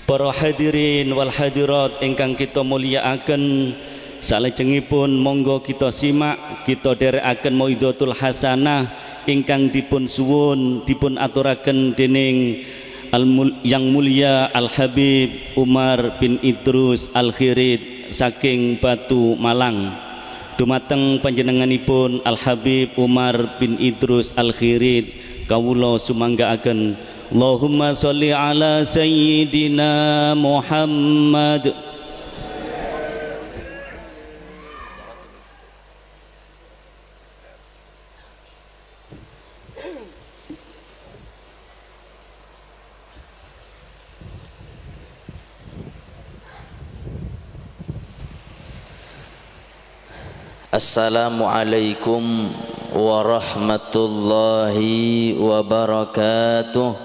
Para hadirin wal hadirat ingkang kita mulyakaken, salajengipun monggo kita simak, kita dherekaken mauidhatul hasanah ingkang dipun suwun dipun aturaken dening yang mulia Al Habib Umar bin Idrus Al Khirid saking Batu Malang. Dumateng panjenenganipun Al Habib Umar bin Idrus Al Khirid kawula sumanggaaken Allahumma sholli ala sayyidina Muhammad. Assalamualaikum warahmatullahi wabarakatuh.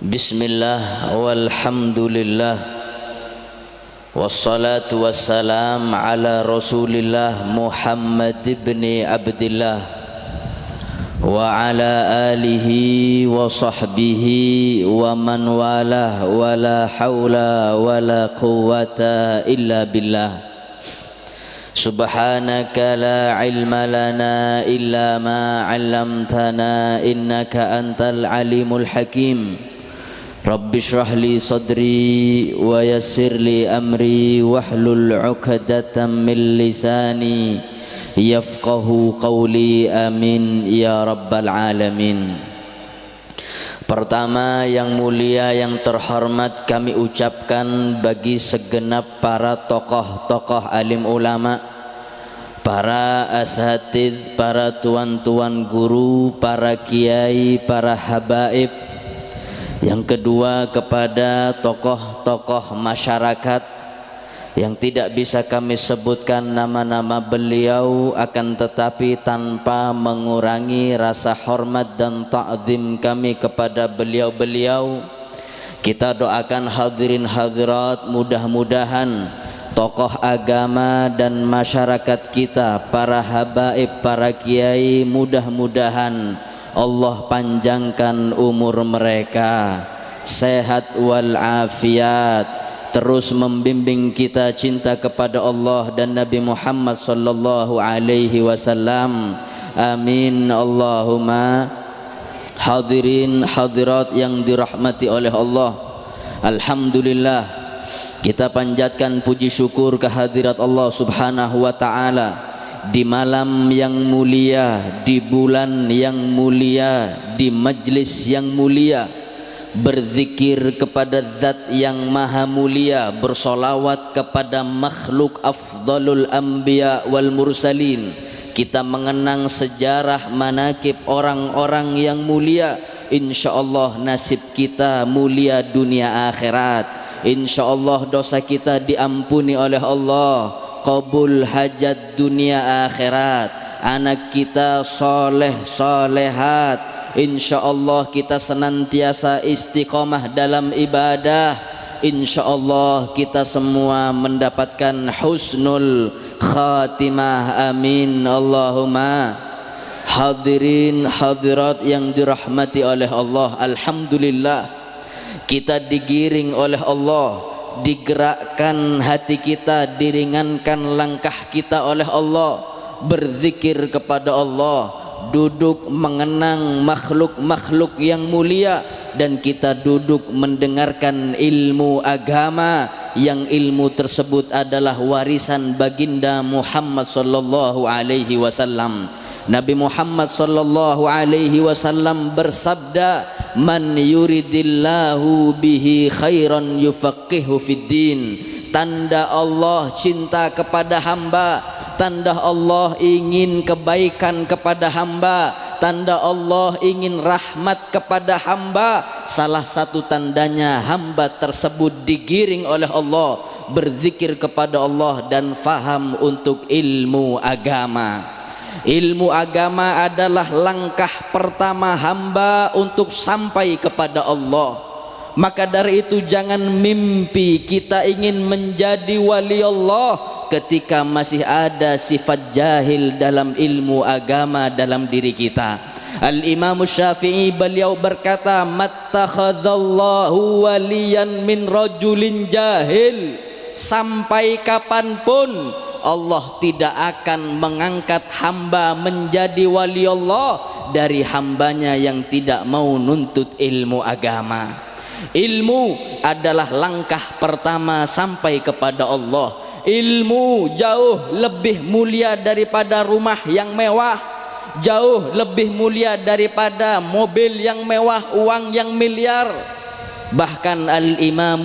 Bismillah walhamdulillah wassalatu wassalam ala rasulillah Muhammad ibn Abdillah wa ala alihi wa sahbihi wa man walah wa la hawla wa la quwwata illa billah. Subhanaka la ilma lana illa ma 'allamtana innaka antal alimul hakim. Rabbi shrah li sadri wa yassir li amri wahlul 'uqdatam min lisani yafqahu qawli, amin ya rabbal alamin. Pertama, yang mulia yang terhormat kami ucapkan bagi segenap para tokoh-tokoh alim ulama, para asatidz, para tuan-tuan guru, para kiai, para habaib. Yang kedua, kepada tokoh-tokoh masyarakat yang tidak bisa kami sebutkan nama-nama beliau, akan tetapi tanpa mengurangi rasa hormat dan ta'zim kami kepada beliau-beliau, kita doakan hadirin hadirat, mudah-mudahan tokoh agama dan masyarakat kita, para habaib, para kiai, mudah-mudahan Allah panjangkan umur mereka, sehat wal afiat, terus membimbing kita cinta kepada Allah dan Nabi Muhammad sallallahu alaihi wasallam. Amin Allahumma. Hadirin hadirat yang dirahmati oleh Allah, alhamdulillah kita panjatkan puji syukur kehadirat Allah subhanahu wa ta'ala di malam yang mulia, di bulan yang mulia, di majlis yang mulia, berzikir kepada zat yang maha mulia, bersolawat kepada makhluk afdalul anbiya wal mursalin. Kita mengenang sejarah manakib orang-orang yang mulia. Insyaallah nasib kita mulia dunia akhirat. Insyaallah dosa kita diampuni oleh Allah, qabul hajat dunia akhirat. Anak kita soleh solehat. Insyaallah kita senantiasa istiqomah dalam ibadah. Insyaallah kita semua mendapatkan husnul khatimah, amin Allahumma. Hadirin hadirat yang dirahmati oleh Allah, alhamdulillah kita digiring oleh Allah, digerakkan hati kita, diringankan langkah kita oleh Allah, berzikir kepada Allah, duduk mengenang makhluk-makhluk yang mulia, dan kita duduk mendengarkan ilmu agama yang ilmu tersebut adalah warisan baginda Muhammad sallallahu alaihi wasallam. Nabi Muhammad sallallahu alaihi wasallam bersabda, man yuridillahu bihi khairan yufaqihu fid din. Tanda Allah cinta kepada hamba, tanda Allah ingin kebaikan kepada hamba, tanda Allah ingin rahmat kepada hamba. Salah satu tandanya hamba tersebut digiring oleh Allah, berzikir kepada Allah dan faham untuk ilmu agama. Ilmu agama adalah langkah pertama hamba untuk sampai kepada Allah. Maka dari itu jangan mimpi kita ingin menjadi wali Allah ketika masih ada sifat jahil dalam ilmu agama dalam diri kita. Al-Imam Syafi'i beliau berkata, mattakhadallahu waliyan min rajulin jahil. Sampai kapanpun Allah tidak akan mengangkat hamba menjadi wali Allah dari hambanya yang tidak mau nuntut ilmu agama. Ilmu adalah langkah pertama sampai kepada Allah. Ilmu jauh lebih mulia daripada rumah yang mewah, jauh lebih mulia daripada mobil yang mewah, uang yang miliar. Bahkan Al-Imam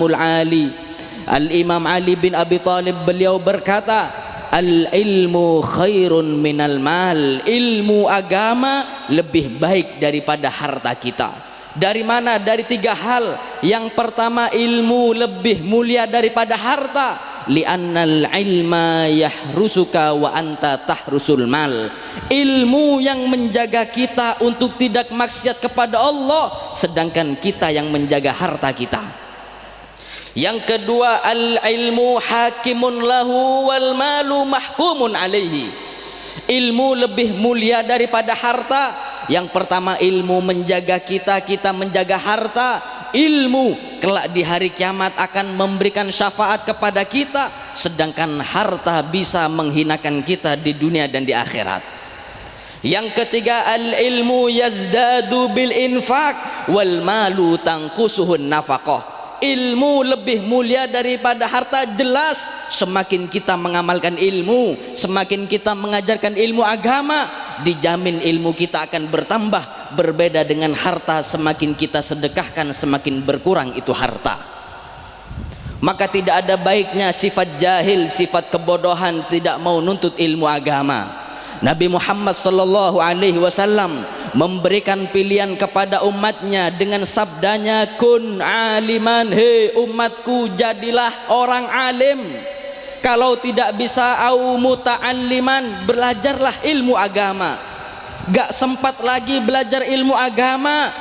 Ali bin Abi Thalib beliau berkata, al-ilmu khairun minal mal. Ilmu agama lebih baik daripada harta kita. Dari mana? Dari 3 hal. Yang pertama, ilmu lebih mulia daripada harta. Li'annal ilma yahrusuka wa anta tahrusul mal. Ilmu yang menjaga kita untuk tidak maksiat kepada Allah, sedangkan kita yang menjaga harta kita. Yang kedua, al-ilmu hakimun lahu wal malu mahkumun alaihi. Ilmu lebih mulia daripada harta. Yang pertama, ilmu menjaga kita, kita menjaga harta. Ilmu kelak di hari kiamat akan memberikan syafaat kepada kita, sedangkan harta bisa menghinakan kita di dunia dan di akhirat. Yang ketiga, al-ilmu yazdadu bil infaq wal malu tanqusuhun nafaqah. Ilmu lebih mulia daripada harta, jelas. Semakin kita mengamalkan ilmu, semakin kita mengajarkan ilmu agama, dijamin ilmu kita akan bertambah. Berbeda dengan harta, semakin kita sedekahkan semakin berkurang itu harta. Maka tidak ada baiknya sifat jahil, sifat kebodohan, tidak mau nuntut ilmu agama. Nabi Muhammad sallallahu alaihi wasallam memberikan pilihan kepada umatnya dengan sabdanya, kun aliman, hei umatku, jadilah orang alim. Kalau tidak bisa, au muta'alliman, belajarlah ilmu agama. Gak sempat lagi belajar ilmu agama,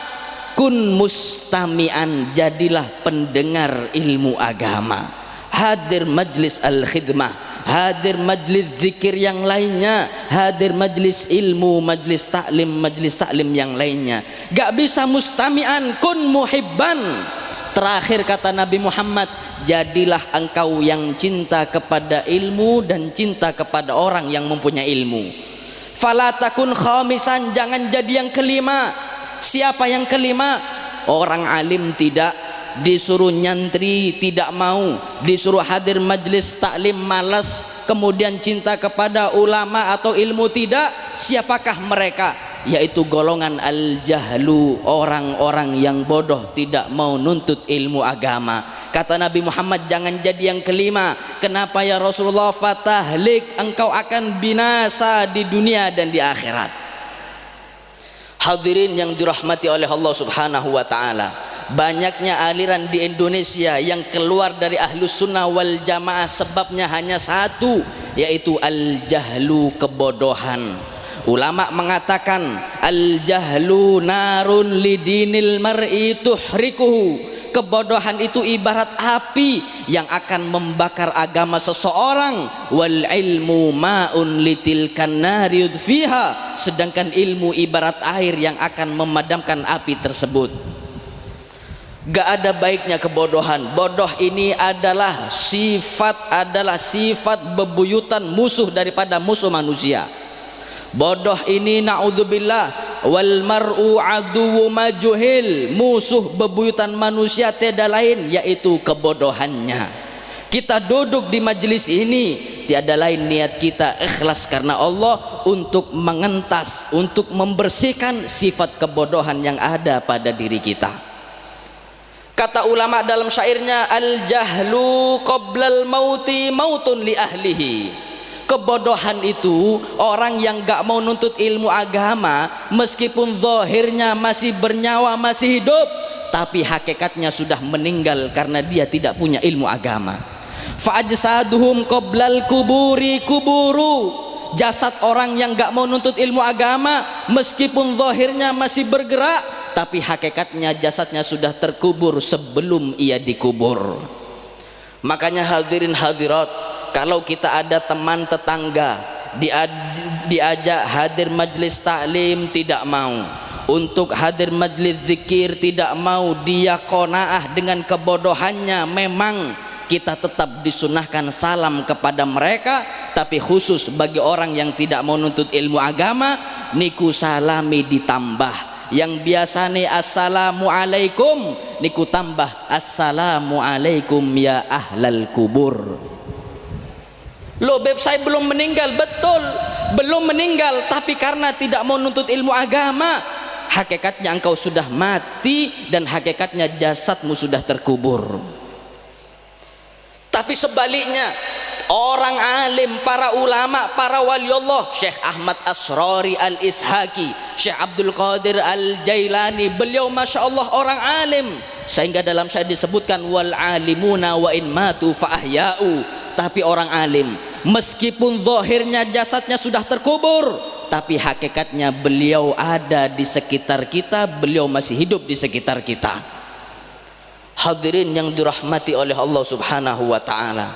kun mustami'an, jadilah pendengar ilmu agama. Hadir majlis al-khidmah, hadir majlis zikir yang lainnya, hadir majlis ilmu, majlis taklim yang lainnya. Gak bisa mustami'an, kun muhibban. Terakhir kata Nabi Muhammad, jadilah engkau yang cinta kepada ilmu dan cinta kepada orang yang mempunyai ilmu. Fala takun khamisan, jangan jadi yang kelima. Siapa yang kelima? Orang alim tidak, disuruh nyantri tidak mau, disuruh hadir majlis taklim malas, kemudian cinta kepada ulama atau ilmu tidak. Siapakah mereka? Yaitu golongan al-jahlu, orang-orang yang bodoh, tidak mau nuntut ilmu agama. Kata Nabi Muhammad, jangan jadi yang kelima. Kenapa ya Rasulullah? Fatahlik, engkau akan binasa di dunia dan di akhirat. Hadirin yang dirahmati oleh Allah Subhanahu wa ta'ala, banyaknya aliran di Indonesia yang keluar dari ahlus sunnah wal jamaah sebabnya hanya satu, yaitu al-jahlu, kebodohan. Ulama mengatakan al-jahlu narun lidinil mar'i tuhrikuhu. Kebodohan itu ibarat api yang akan membakar agama seseorang. Wal ilmu ma'un litilkan nari yudfiha. Sedangkan ilmu ibarat air yang akan memadamkan api tersebut. Gak ada baiknya kebodohan. Bodoh ini adalah sifat bebuyutan musuh daripada musuh manusia. Bodoh ini naudzubillah, wal mar'u aduwwu majuhil, musuh bebuyutan manusia tiada lain yaitu kebodohannya. Kita duduk di majelis ini tiada lain niat kita ikhlas karena Allah, untuk mengentas, untuk membersihkan sifat kebodohan yang ada pada diri kita. Kata ulama dalam syairnya, al jahlu qoblal mauti mautun li ahlihi. Kebodohan itu orang yang gak mau nuntut ilmu agama, meskipun zahirnya masih bernyawa, masih hidup, tapi hakikatnya sudah meninggal karena dia tidak punya ilmu agama. Fa'ajsaduhum qoblal kuburi kuburu. Jasad orang yang gak mau nuntut ilmu agama, meskipun zahirnya masih bergerak, tapi hakikatnya jasadnya sudah terkubur sebelum ia dikubur. Makanya hadirin hadirat, kalau kita ada teman tetangga, diajak hadir majlis taklim tidak mau, untuk hadir majlis zikir tidak mau, dia qanaah dengan kebodohannya. Memang kita tetap disunahkan salam kepada mereka, tapi khusus bagi orang yang tidak mau nuntut ilmu agama niku salami ditambah. Yang biasa nih assalamualaikum niku tambah assalamualaikum ya ahlal kubur. Loh beb, saya belum meninggal, betul belum meninggal, tapi karena tidak mau nuntut ilmu agama, hakikatnya engkau sudah mati dan hakikatnya jasadmu sudah terkubur. Tapi sebaliknya, orang alim, para ulama, para wali Allah, Syekh Ahmad Asrari Al-Ishaqi, Syekh Abdul Qadir Al-Jailani, beliau masya Allah orang alim, sehingga dalam saya disebutkan wal alimuna wa in matu fa ahya'u. Tapi orang alim, meskipun zahirnya jasadnya sudah terkubur, tapi hakikatnya beliau ada di sekitar kita, beliau masih hidup di sekitar kita. Hadirin yang dirahmati oleh Allah Subhanahu wa ta'ala,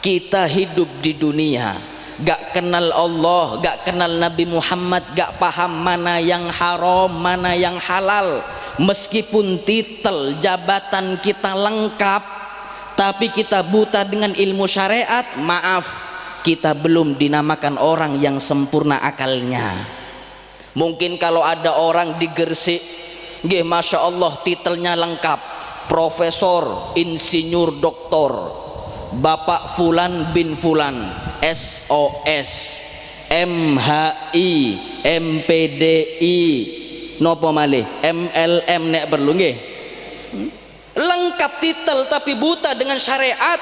kita hidup di dunia gak kenal Allah, gak kenal Nabi Muhammad, gak paham mana yang haram, mana yang halal. Meskipun titel jabatan kita lengkap, tapi kita buta dengan ilmu syariat, maaf, kita belum dinamakan orang yang sempurna akalnya. Mungkin kalau ada orang di Gresik, nggih masya Allah titelnya lengkap, Profesor, Insinyur, Doktor, Bapak Fulan bin Fulan, SOS, MHI, MPDI, nopo malih, MLM nek perlu nggih. Lengkap titel tapi buta dengan syariat.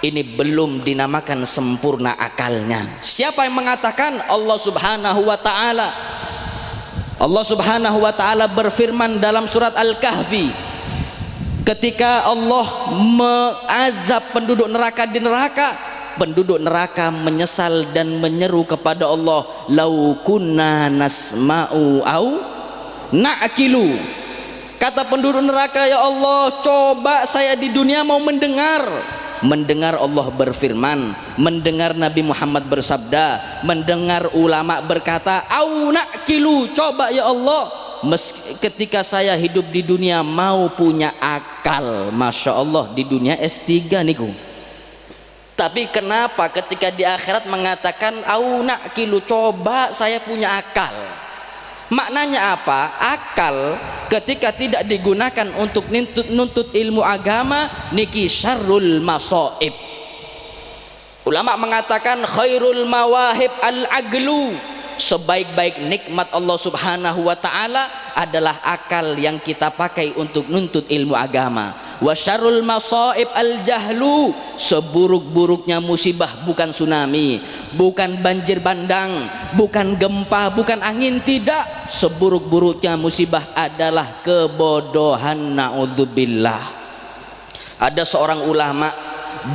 Ini belum dinamakan sempurna akalnya. Siapa yang mengatakan? Allah Subhanahu wa ta'ala. Allah Subhanahu wa ta'ala berfirman dalam surat Al-Kahfi, ketika Allah mengazab penduduk neraka di neraka, penduduk neraka menyesal dan menyeru kepada Allah, lau kunna nasma'u au na'kilu. Kata penduduk neraka, ya Allah, coba saya di dunia mau mendengar Allah berfirman, mendengar Nabi Muhammad bersabda, mendengar ulama berkata au na'kilu, coba ya Allah, ketika saya hidup di dunia mau punya akal. Masya Allah, di dunia S3 niku. Tapi kenapa ketika di akhirat mengatakan au na'kilu, coba saya punya akal? Maknanya apa? Akal ketika tidak digunakan untuk nuntut ilmu agama niki syarrul masaib. Ulama mengatakan khairul mawahib al-aglu, sebaik-baik nikmat Allah Subhanahu wa ta'ala adalah akal yang kita pakai untuk nuntut ilmu agama. Wa syarrul masaib al-jahlu, seburuk-buruknya musibah bukan tsunami, bukan banjir bandang, bukan gempa, bukan angin, tidak. Seburuk-buruknya musibah adalah kebodohan, naudzubillah. Ada seorang ulama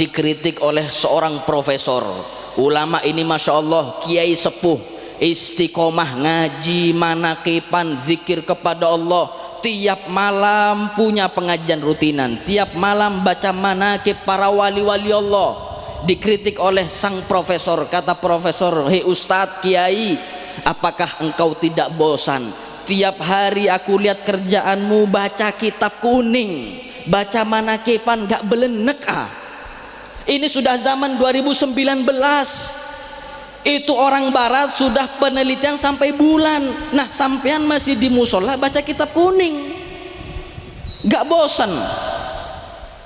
dikritik oleh seorang profesor. Ulama ini masya Allah kiai sepuh, istiqomah ngaji, manakipan, zikir kepada Allah, tiap malam punya pengajian rutinan, tiap malam baca manakib para wali-wali Allah. Dikritik oleh sang profesor, kata profesor, hei ustadz kiai, apakah engkau tidak bosan? Tiap hari aku lihat kerjaanmu baca kitab kuning, baca manakipan, gak belenek ah. Ini sudah zaman 2019. Itu orang barat sudah penelitian sampai bulan. Nah sampean masih di musola baca kitab kuning, gak bosan?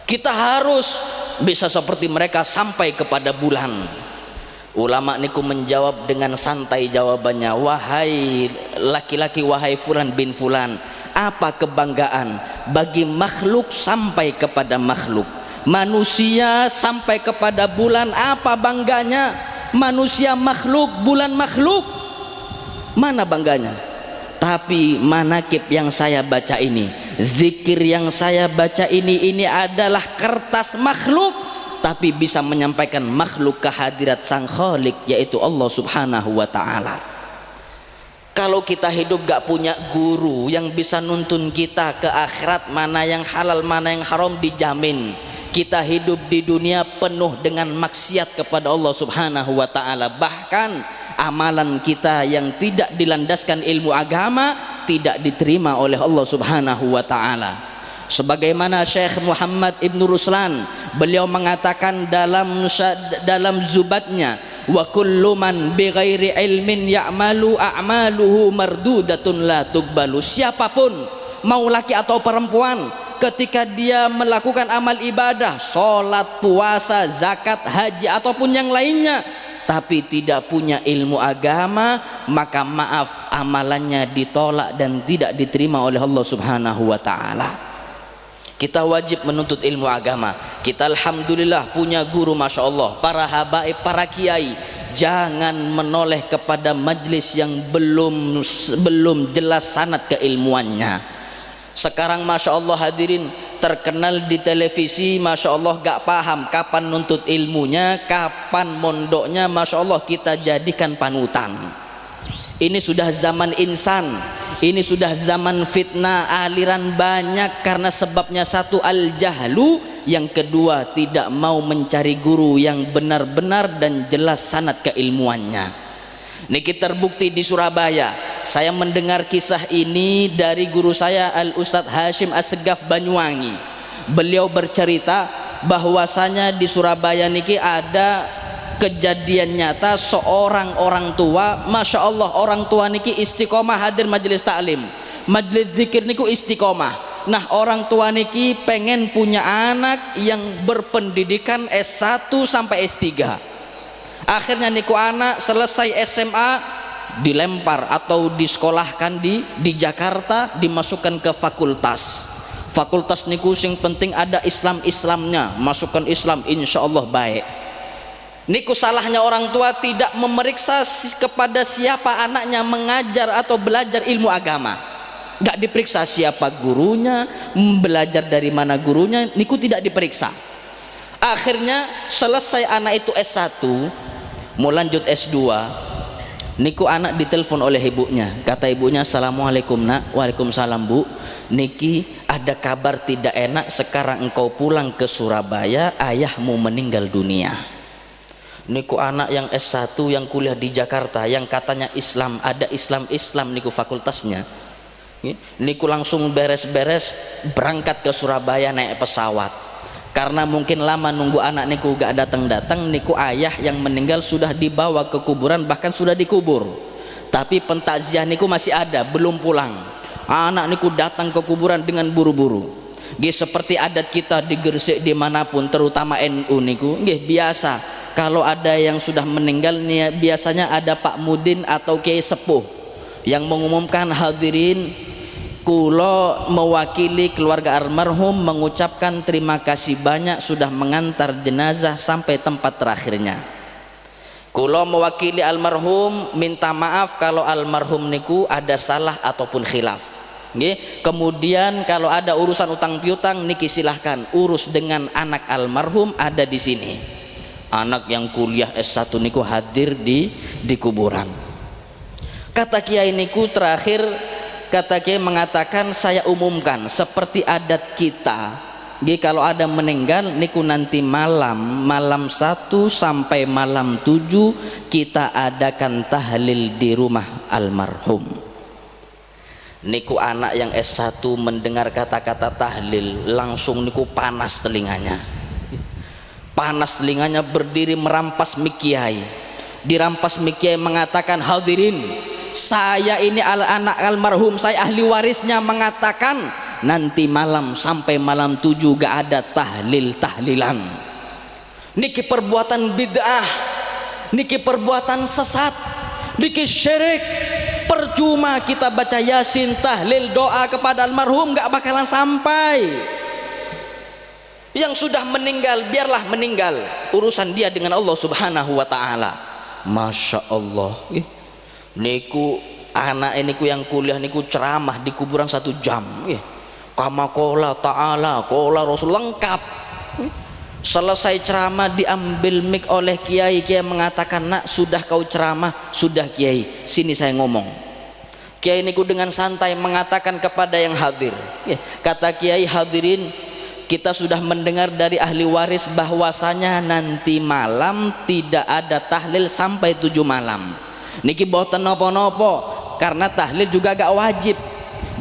Kita harus bisa seperti mereka sampai kepada bulan. Ulama niku menjawab dengan santai jawabannya, wahai laki-laki, wahai fulan bin fulan, apa kebanggaan bagi makhluk sampai kepada makhluk? Manusia sampai kepada bulan, apa bangganya? Manusia makhluk, bulan makhluk, mana bangganya? Tapi manakib yang saya baca ini, zikir yang saya baca ini adalah kertas makhluk, tapi bisa menyampaikan makhluk kehadirat sang khalik, yaitu Allah Subhanahu wa ta'ala. Kalau kita hidup gak punya guru yang bisa nuntun kita ke akhirat, mana yang halal, mana yang haram, dijamin kita hidup di dunia penuh dengan maksiat kepada Allah Subhanahu wa ta'ala. Bahkan amalan kita yang tidak dilandaskan ilmu agama tidak diterima oleh Allah Subhanahu wa taala. Sebagaimana Syekh Muhammad Ibn Ruslan, beliau mengatakan dalam zubatnya, wa kullu man bighairi ilmin ya'malu a'maluhu mardudatun la tuqbalu. Siapapun, mau laki atau perempuan, ketika dia melakukan amal ibadah, sholat, puasa, zakat, haji ataupun yang lainnya, tapi tidak punya ilmu agama, maka maaf, amalannya ditolak dan tidak diterima oleh Allah Subhanahu wa taala. Kita wajib menuntut ilmu agama. Kita alhamdulillah punya guru, masya Allah, para habaib, para kiai. Jangan menoleh kepada majlis yang belum jelas sanad keilmuannya. Sekarang masya Allah hadirin, terkenal di televisi, masya Allah gak paham kapan nuntut ilmunya, kapan mondoknya, masya Allah kita jadikan panutan. Ini sudah zaman insan, ini sudah zaman fitnah, aliran banyak karena sebabnya satu al-jahlu, yang kedua tidak mau mencari guru yang benar-benar dan jelas sanad keilmuannya. Niki terbukti di Surabaya. Saya mendengar kisah ini dari guru saya Al-Ustadz Hashim Assegaf Banyuwangi. Beliau bercerita bahwasanya di Surabaya niki ada kejadian nyata seorang orang tua, masya Allah, orang tua niki istiqomah hadir majelis taklim, majelis zikir niku istiqomah. Nah, orang tua niki pengen punya anak yang berpendidikan S1 sampai S3. Akhirnya niku anak selesai SMA dilempar atau disekolahkan di Jakarta, dimasukkan ke fakultas niku sing penting ada Islamnya, masukkan Islam, insya Allah baik. Niku salahnya orang tua tidak memeriksa kepada siapa anaknya mengajar atau belajar ilmu agama. Gak diperiksa siapa gurunya, belajar dari mana gurunya, niku tidak diperiksa. Akhirnya selesai anak itu S1, mau lanjut S2, niku anak ditelepon oleh ibunya. Kata ibunya, assalamualaikum nak. Waalaikumsalam bu, niki ada kabar tidak enak, sekarang engkau pulang ke Surabaya, ayahmu meninggal dunia. Niku anak yang S1 yang kuliah di Jakarta, yang katanya Islam, ada Islam niku fakultasnya, niku langsung beres-beres berangkat ke Surabaya naik pesawat. Karena mungkin lama nunggu anak niku gak datang-datang, niku ayah yang meninggal sudah dibawa ke kuburan, bahkan sudah dikubur, tapi pentakziah niku masih ada, belum pulang. Anak niku datang ke kuburan dengan buru-buru. Seperti adat kita di Gresik dimanapun, terutama NU niku biasa, kalau ada yang sudah meninggal nih, biasanya ada Pak Mudin atau Kiai Sepuh yang mengumumkan, hadirin, kulo mewakili keluarga almarhum mengucapkan terima kasih banyak sudah mengantar jenazah sampai tempat terakhirnya. Kulo mewakili almarhum minta maaf kalau almarhum niku ada salah ataupun khilaf. Kemudian kalau ada urusan utang piutang niki silahkan urus dengan anak almarhum ada di sini. Anak yang kuliah S1 niku hadir di kuburan. Kata kiai niku terakhir, kata kiai mengatakan, saya umumkan seperti adat kita, kalau ada meninggal niku nanti malam 1 sampai malam 7 kita adakan tahlil di rumah almarhum. Niku anak yang S1 mendengar kata-kata tahlil langsung niku panas telinganya, berdiri merampas mik kiai. Dirampas mik kiai mengatakan, hadirin, saya ini anak almarhum, saya ahli warisnya, mengatakan nanti malam sampai malam 7 gak ada tahlilan. Niki perbuatan bid'ah, niki perbuatan sesat, niki syirik. Percuma kita baca yasin, tahlil, doa kepada almarhum gak bakalan sampai. Yang sudah meninggal biarlah meninggal, urusan dia dengan Allah Subhanahu wa ta'ala. Masya Allah, niku anak niku yang kuliah niku ceramah di kuburan 1 jam, kama qala ta'ala qala Rasul, lengkap. Selesai ceramah diambil mik oleh kiai mengatakan, nak sudah kau ceramah, sudah kiai, sini saya ngomong. Kiai niku dengan santai mengatakan kepada yang hadir, kata kiai, hadirin, kita sudah mendengar dari ahli waris bahwasanya nanti malam tidak ada tahlil sampai 7 malam. Niki boten nopo-nopo, karena tahlil juga gak wajib.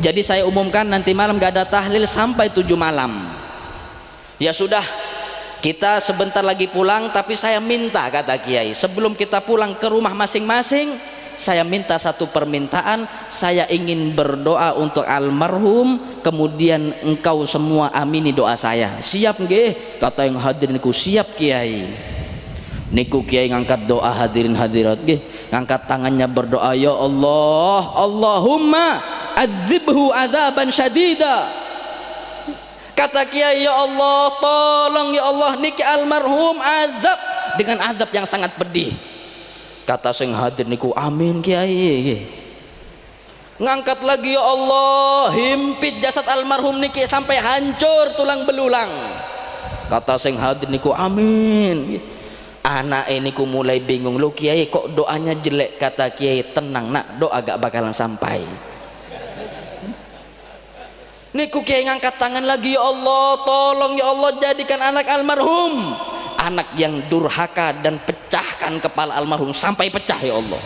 Jadi saya umumkan nanti malam gak ada tahlil sampai 7 malam. Ya sudah, kita sebentar lagi pulang, tapi saya minta, kata Kiai, sebelum kita pulang ke rumah masing-masing, saya minta satu permintaan. Saya ingin berdoa untuk almarhum, kemudian engkau semua amini doa saya. Siap nggih? Kata yang hadirin niku, siap Kiai. Niku Kiai ngangkat doa, hadirin hadirat nggih, ngangkat tangannya berdoa, ya Allah, Allahumma adzibhu adzaban syadida. Kata Kiai, ya Allah, tolong ya Allah niki almarhum azab dengan azab yang sangat pedih. Kata sing hadir niku, amin Kiai. Ngangkat lagi, ya Allah, himpit jasad almarhum niki sampai hancur tulang belulang. Kata sing hadir niku, amin. Anak ini ku mulai bingung, lu Kiai kok doanya jelek? Kata Kiai, tenang nak, doa gak bakalan sampai. Niku Kiai ngangkat tangan lagi, ya Allah, tolong ya Allah jadikan anak almarhum anak yang durhaka dan pecahkan kepala almarhum sampai pecah ya Allah.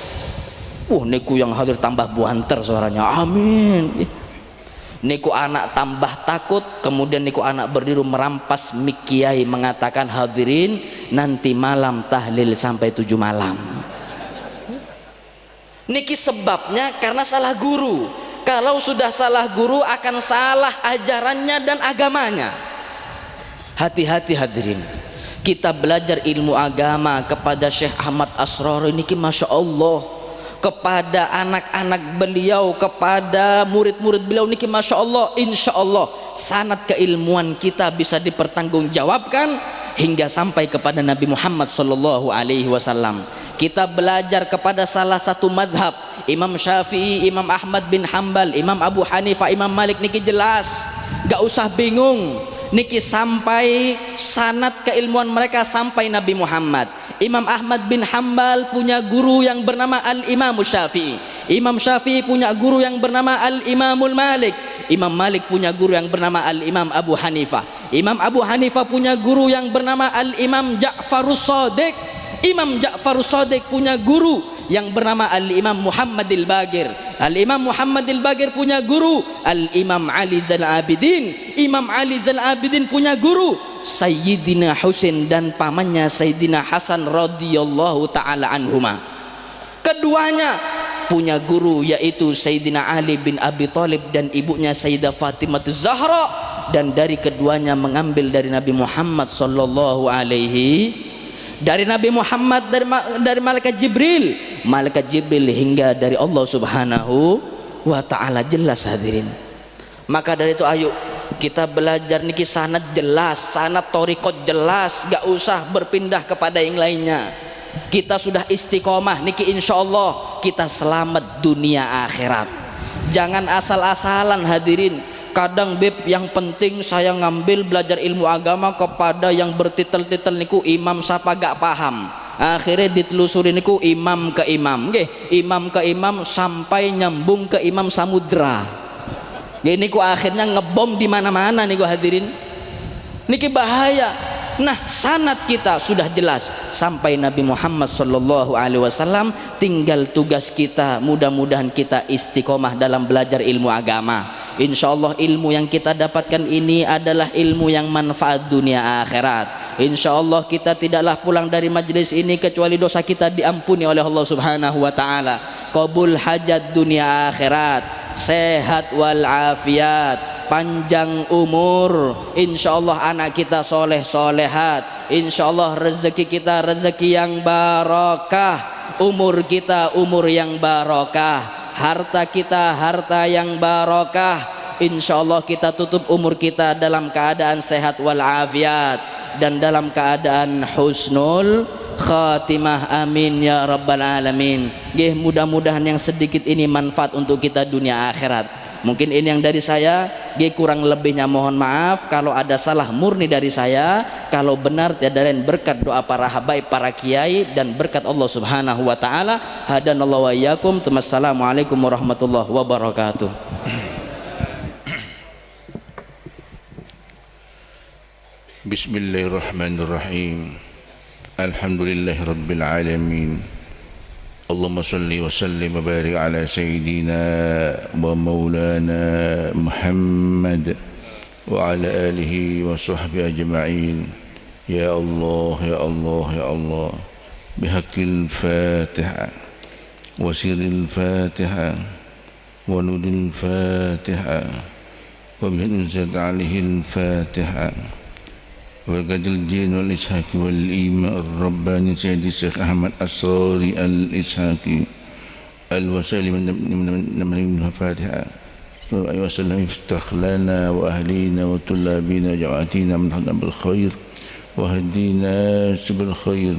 Niku yang hadir tambah buanter suaranya, amin. Niku anak tambah takut, kemudian niku anak berdiri merampas mik Kiai mengatakan, hadirin nanti malam tahlil sampai 7 malam. Niki sebabnya karena salah guru. Kalau sudah salah guru akan salah ajarannya dan agamanya. Hati-hati hadirin, kita belajar ilmu agama kepada Syekh Ahmad Asrori niki Masya Allah, kepada anak-anak beliau, kepada murid-murid beliau niki Masya Allah, insya Allah sanad keilmuan kita bisa dipertanggungjawabkan hingga sampai kepada Nabi Muhammad Sallallahu Alaihi Wasallam. Kita belajar kepada salah satu madhab, Imam Syafi'i, Imam Ahmad bin Hambal, Imam Abu Hanifah, Imam Malik niki jelas, gak usah bingung niki sampai sanad keilmuan mereka sampai Nabi Muhammad. Imam Ahmad bin Hambal punya guru yang bernama Al-Imam Syafi'i. Imam Syafi'i punya guru yang bernama Al-Imamul Malik. Imam Malik punya guru yang bernama Al-Imam Abu Hanifah. Imam Abu Hanifah punya guru yang bernama Al-Imam Ja'farus Shadiq. Imam Ja'farus Shadiq punya guru yang bernama Al-Imam Muhammadil Bagir. Al-Imam Muhammadil Bagir punya guru Al-Imam Ali Zainal Abidin. Imam Ali Zainal Abidin punya guru Sayyidina Husain dan pamannya Sayyidina Hasan radhiyallahu taala anhuma. Keduanya punya guru yaitu Sayyidina Ali bin Abi Thalib dan ibunya Sayyidah Fatimah Zahra, dan dari keduanya mengambil dari Nabi Muhammad sallallahu alaihi, dari Nabi Muhammad, dari malaikat Jibril hingga dari Allah Subhanahu wa taala. Jelas hadirin. Maka dari itu ayo kita belajar niki sanad jelas, sanad thariqat jelas, gak usah berpindah kepada yang lainnya. Kita sudah istiqomah niki insyaallah kita selamat dunia akhirat. Jangan asal-asalan hadirin. Kadang beb yang penting saya ngambil belajar ilmu agama kepada yang bertitel-titel niku imam sapa gak paham. Akhirnya ditelusuri niku imam ke imam, imam ke imam sampai nyambung ke imam samudra. Ini ku akhirnya ngebom di mana-mana niku hadirin. Niki bahaya. Nah, sanad kita sudah jelas sampai Nabi Muhammad sallallahu alaihi wasallam, tinggal tugas kita mudah-mudahan kita istiqomah dalam belajar ilmu agama. Insyaallah ilmu yang kita dapatkan ini adalah ilmu yang manfaat dunia akhirat. Insyaallah kita tidaklah pulang dari majelis ini kecuali dosa kita diampuni oleh Allah Subhanahu wa taala. Qabul hajat dunia akhirat, sehat wal afiat, panjang umur, insyaallah anak kita soleh solehat, insyaallah rezeki kita rezeki yang barokah, umur kita umur yang barokah, harta kita harta yang barokah. Insyaallah kita tutup umur kita dalam keadaan sehat wal afiat dan dalam keadaan husnul khatimah, amin ya rabbal alamin. Mudah-mudahan yang sedikit ini manfaat untuk kita dunia akhirat. Mungkin ini yang dari saya, kurang lebihnya mohon maaf. Kalau ada salah murni dari saya, kalau benar tiada lain berkat doa para habaib, para kiai, dan berkat Allah Subhanahu wa taala. Hadanallahu wa iyyakum. Wassalamualaikum warahmatullahi wabarakatuh. Bismillahirrahmanirrahim. Alhamdulillahirabbil alamin. اللهم صل وسلم وبارك على سيدنا ومولانا محمد وعلى آله وصحبه أجمعين. يا الله يا الله يا الله، بحق الفاتحة وسر الفاتحة ونور الفاتحة وبهن أنزلت عليه الفاتحة وبركة الجن والإسحاق والإيمان الرباني سيد الشيخ أحمد أسراري الإسحاقي الوسائل من الفاتحة صلى الله عليه وسلم. افتح لنا وأهلينا وطلابنا وجماعتنا من حظنا بالخير وهدينا سبل الخير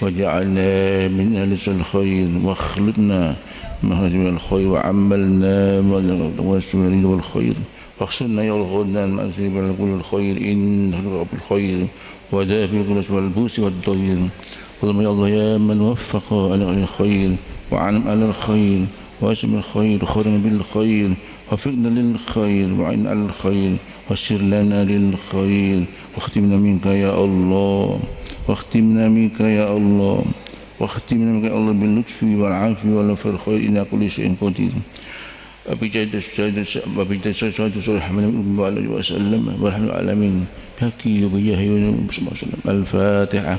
وجعلنا من أهل الخير واخلقنا من الخير وعملنا والسنين والخير واغسلنا يا الغنى المأسيب على كل الخير إنه رب الخير ودافع كل اسم البوس والضير. اللهم يا الله يا من وفق على الخير وعلم على الخير واسم الخير وخرم بالخير وفقنا للخير وعين على الخير وسر لنا للخير واختمنا منك يا الله واختمنا منك يا الله واختمنا منك يا الله باللطف والعافية والعفو والخير إنك كل شيء قدير. وبجد السيد صلى الله عليه وسلم والحمد لله العالمين بحقه وبجاهه الفاتحة.